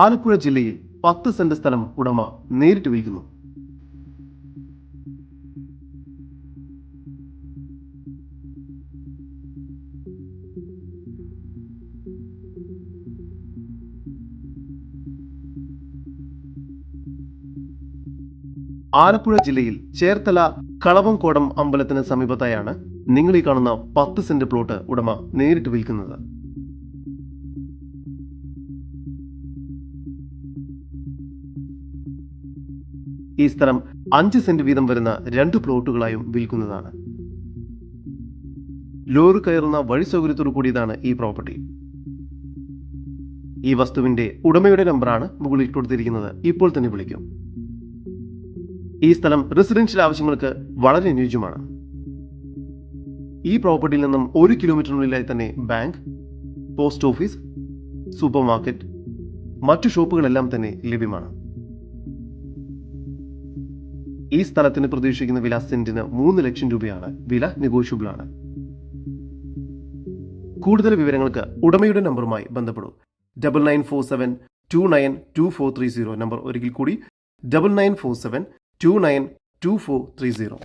ആലപ്പുഴ ജില്ലയിൽ 10 സെന്റ് സ്ഥലം ഉടമ നേരിട്ട് വിൽക്കുന്നു. ആലപ്പുഴ ജില്ലയിൽ ചേർത്തല കളവംകോടം അമ്പലത്തിന് സമീപത്തായാണ് നിങ്ങൾ ഈ കാണുന്ന 10 സെന്റ് പ്ലോട്ട് ഉടമ നേരിട്ട് വിൽക്കുന്നത്. ഈ സ്ഥലം 5 സെന്റ് വീതം വരുന്ന 2 പ്ലോട്ടുകളായും വിൽക്കുന്നതാണ്. ലോറി കയറുന്ന വഴി സൗകര്യത്തോടു കൂടിയതാണ് ഈ പ്രോപ്പർട്ടി. ഈ വസ്തുവിന്റെ ഉടമയുടെ നമ്പറാണ് മുകളിൽ കൊടുത്തിരിക്കുന്നത്. ഇപ്പോൾ തന്നെ വിളിക്കും. ഈ സ്ഥലം റെസിഡൻഷ്യൽ ആവശ്യങ്ങൾക്ക് വളരെ അനുയോജ്യമാണ്. ഈ പ്രോപ്പർട്ടിയിൽ നിന്നും 1 കിലോമീറ്ററിനുള്ളിലായി തന്നെ bank, post office, super market, മറ്റു ഷോപ്പുകളെല്ലാം തന്നെ ലഭ്യമാണ്. ഈ സ്ഥലത്തിന് പ്രതീക്ഷിക്കുന്ന വില സെന്റിന് 3 ലക്ഷം രൂപയാണ്. വില നെഗോഷ്യബിൾ ആണ്. കൂടുതൽ വിവരങ്ങൾക്ക് ഉടമയുടെ നമ്പറുമായി ബന്ധപ്പെടൂ. 9947292430. നമ്പർ ഒരിക്കൽ കൂടി 9947292430.